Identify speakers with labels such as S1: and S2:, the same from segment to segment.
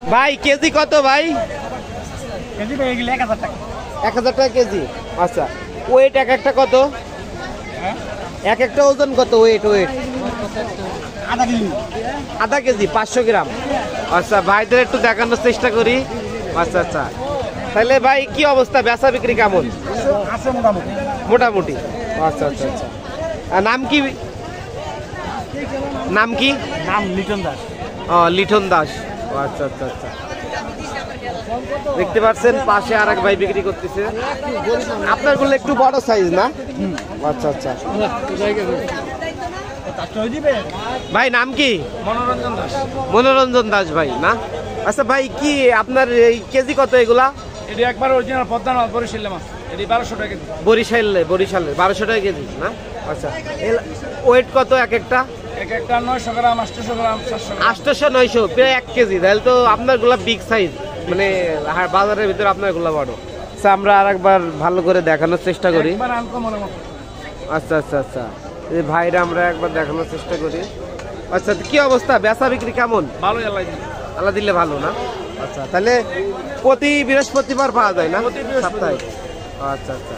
S1: ভাই কেজি কত ভাই?
S2: কেজি ভাই এগুলো 1000 টাকা।
S1: 1000 টাকা কেজি। আচ্ছা, ওয়েট এক একটা কত? এক একটা ওজন কত? ওয়েট
S2: আধা কেজি।
S1: আধা কেজি 500 গ্রাম। আচ্ছা, ভাইদের একটু দেখানোর চেষ্টা করি। আচ্ছা আচ্ছা, তাহলে ভাই কি অবস্থা, বেচা বিক্রি কেমন?
S2: আছে মোটামুটি।
S1: মোটামুটি। আচ্ছা আচ্ছা আচ্ছা, আর নাম কি? নাম কি?
S2: নাম লিটন দাস।
S1: লিটন দাস। আচ্ছা আচ্ছা আচ্ছা, দেখতে পাচ্ছেন পাশে আর এক ভাই বিক্রি করতেছে। আপনার গুলো একটু বড় সাইজ না? আচ্ছা আচ্ছা, ভাই নাম কি?
S2: মনোরঞ্জন দাস।
S1: মনোরঞ্জন দাস ভাই না? আচ্ছা ভাই, কি আপনার এই কেজি কত এগুলা?
S2: এটি একবার অরিজিনাল পদ্মা মাছ, বরিশালের মাছ। এটি 1200 টাকা কেজি।
S1: বরিশালের 1200 টাকা কেজি না? আচ্ছা, ওয়েট কত এক একটা?
S2: এক একটা 900 গ্রাম, 800 গ্রাম, 400 গ্রাম।
S1: 800 900 প্রায় 1 কেজি। তাহলে তো আপনার গুলা বিগ সাইজ, মানে বাজারের ভিতরে আপনার গুলা বড়। আচ্ছা, আমরা আরেকবার ভালো করে দেখানোর চেষ্টা করি।
S2: একবার আনকমনের মতো।
S1: আচ্ছা আচ্ছা আচ্ছা, এই ভাইরা আমরা একবার দেখানোর চেষ্টা করি। আচ্ছা, কি অবস্থা, বেচা বিক্রি কেমন?
S2: ভালোই আল্লাহ দিলে।
S1: আল্লাহ দিলে ভালো না? আচ্ছা, তাহলে প্রতি বৃহস্পতিবার পাওয়া যায় না?
S2: প্রতি বৃহস্পতিবার।
S1: সপ্তাহে। আচ্ছা আচ্ছা,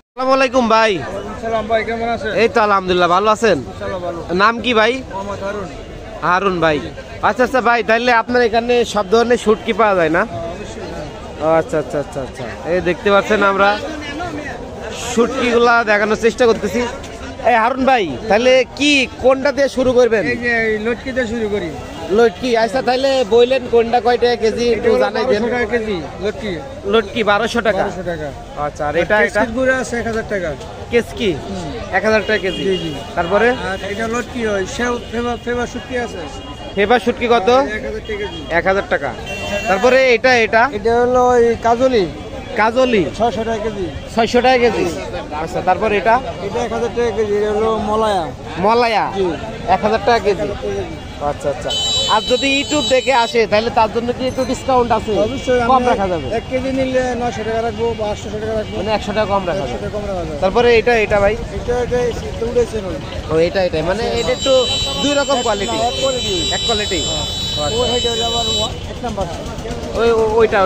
S1: আসসালামু আলাইকুম ভাই।
S2: সালাম ভাই, কেমন আছেন?
S1: এই তো আলহামদুলিল্লাহ, ভালো আছেন?
S2: ইনশাআল্লাহ ভালো।
S1: নাম কি ভাই?
S2: মোহাম্মদ হারুন।
S1: হারুন ভাই। আচ্ছা আচ্ছা ভাই, তাহলে আপনার এখানে সব ধরনের শুটকি পাওয়া যায় না? আচ্ছা আচ্ছা আচ্ছা আচ্ছা, এই দেখতে পাচ্ছেন আমরা শুটকি গুলা দেখানোর চেষ্টা করতেছি। এই হারুন ভাই, তাহলে কি কোনটা দিয়ে শুরু করবেন?
S2: এই যে লটকি দিয়ে শুরু করি।
S1: লটকি। আচ্ছা, তাহলে বললেন কোনটা কয় টাকা কেজি একটু জানাই দেন।
S2: 1200 টাকা কেজি লটকি।
S1: লটকি 1200 টাকা।
S2: 1200 টাকা।
S1: আচ্ছা, আর এটা
S2: গুড়া আছে 1000 টাকা।
S1: কেসকি 1000 টাকা কেজি।
S2: জি জি।
S1: তারপরে
S2: আর এটা লটকি হয়, সেও ফেভার শুটকি আছে।
S1: ফেবার শুটকি কত?
S2: 1000 টাকা কেজি।
S1: 1000 টাকা। তারপরে এটা
S2: এটা হলো ওই কাজলি,
S1: কাজলি
S2: 600 টাকা কেজি।
S1: 600 টাকা কেজি। আচ্ছা, তারপর এটা
S2: এটা 1000 টাকা কেজি। এটা হলো মলায়া।
S1: মলায়া
S2: জি।
S1: 1000 টাকা কেজি। আচ্ছা আচ্ছা, আর যদি ইউটিউব দেখে আসে তাহলে তার জন্য কি একটু ডিসকাউন্ট আছে?
S2: অবশ্যই
S1: কম রাখা যাবে?
S2: 1 কেজি নিলে 900 টাকা রাখবো বা 800 টাকা রাখবো।
S1: মানে 100 টাকা কম রাখা
S2: 100
S1: যাবে।
S2: টাকা কম রাখা যাবে।
S1: তারপরে এটা ভাই,
S2: এটা উঠেছে নয়।
S1: ও এটা মানে এটা একটু দুই রকম কোয়ালিটি,
S2: এক করে দিই।
S1: এক কোয়ালিটি।
S2: ও এটা আবার 1 নাম্বার।
S1: ওইটা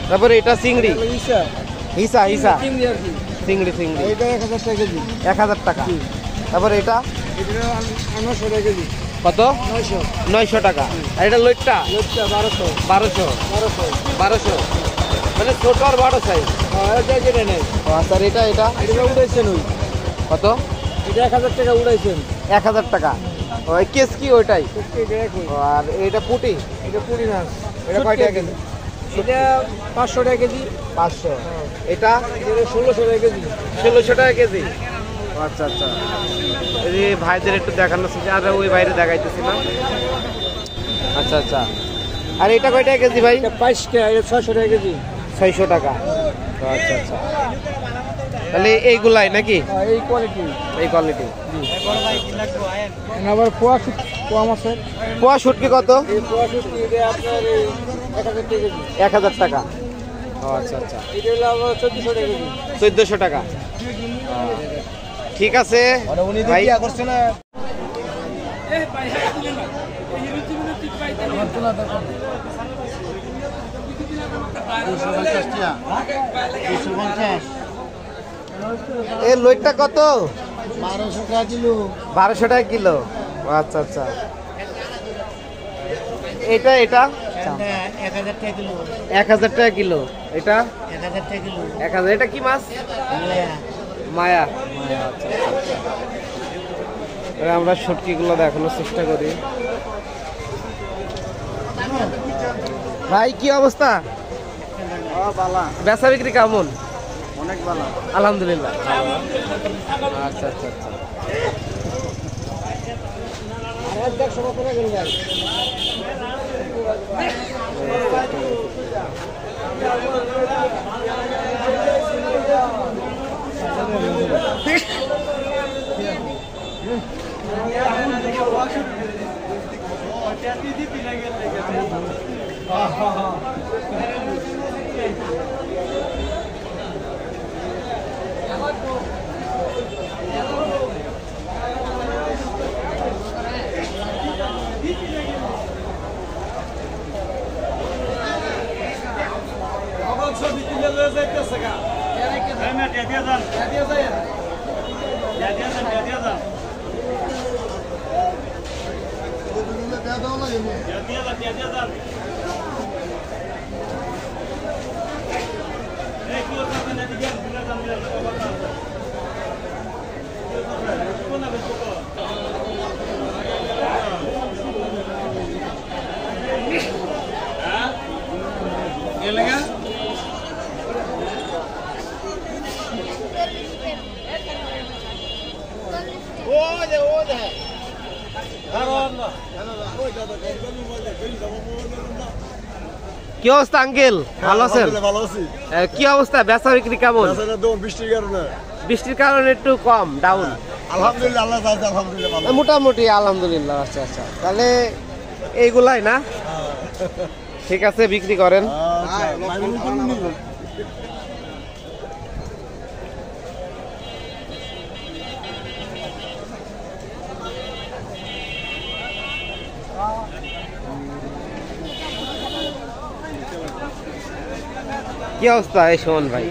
S1: তারপরে এটা চিংড়ি,
S2: হলো ইসা।
S1: হিসা
S2: চিংড়ি আর কি।
S1: চিংড়ি
S2: এটা 1000 টাকা কেজি।
S1: 1000 টাকা। তারপরে এটা
S2: এটা 900 টাকা কেজি।
S1: কত?
S2: 900।
S1: 900 টাকা। আর এটা লইটটা
S2: লটকা 1200।
S1: 1200
S2: 1200।
S1: মানে ছোট আর বড় সাইজ।
S2: হ্যাঁ, এটা যেটা নেই।
S1: আচ্ছা, আর এটা
S2: এটা উঠাইছেন ওই।
S1: কত?
S2: এটা 1000 টাকা উঠাইছেন।
S1: 1000 টাকা। ওই কেস কি ওইটাই?
S2: এটা একই।
S1: আর এটা পুটি,
S2: এটা পুরি মাছ।
S1: এটা কয় টাকা কেজি?
S2: এটা 500 টাকা কেজি।
S1: 500। এটা
S2: এটা 1600 টাকা কেজি।
S1: 1600 টাকা কেজি। আচ্ছা আচ্ছা, এই যে ভাইদের একটু দেখানো ছিল, আর ওই বাইরে দেখাইতেছি না। আচ্ছা আচ্ছা, আর এটা কয় টাকা কেজি ভাই?
S2: এটা 22 টাকা। এটা 600 টাকা কেজি।
S1: 600 টাকা। আচ্ছা আচ্ছা, তাহলে এইগুলাই নাকি?
S2: এই কোয়ালিটি।
S1: এই কোয়ালিটি।
S2: আবার পোয়া মাছের।
S1: পোয়া শুটকি কত?
S2: এই পোয়া শুটকি এটা আপনার এই 1000 টাকা কেজি।
S1: 1000 টাকা। আচ্ছা আচ্ছা,
S2: এটা হলো আবার 1400 টাকা কেজি।
S1: 1400 টাকা। ঠিক আছে ভাই।
S2: করছে না।
S1: এই লইটটা কত?
S2: 1200 টাকা কিলো।
S1: 1200 টাকা কিলো। আচ্ছা আচ্ছা, এটা
S2: 1000 টাকা কিলো।
S1: 1000 টাকা কিলো। এটা
S2: 1000 টাকা কিলো।
S1: 1000। এটা কি মাছ? মায়া। আচ্ছা আচ্ছা, এবার আমরা শুটকিগুলো দেখানোর চেষ্টা করি। ভাই কি অবস্থা, বেচা বিক্রি কেমন?
S2: অনেক ভালো।
S1: আলহামদুলিল্লাহ। আচ্ছা আচ্ছা আচ্ছা, কি অবস্থা আঙ্কেল, ভালো আছেন?
S3: ভালো আছি।
S1: কি অবস্থা, বেচা বিক্রি কেমন?
S3: বৃষ্টির কারণে
S1: বৃষ্টির কারণে একটু কম, ডাউন।
S3: আলহামদুলিল্লাহ, আল্লাহ তাআলা আলহামদুলিল্লাহ ভালো।
S1: মোটামুটি আলহামদুলিল্লাহ। আচ্ছা আচ্ছা, তাহলে এইগুলাই না? ঠিক আছে, বিক্রি করেন। কি অবস্থা এই শোন ভাই?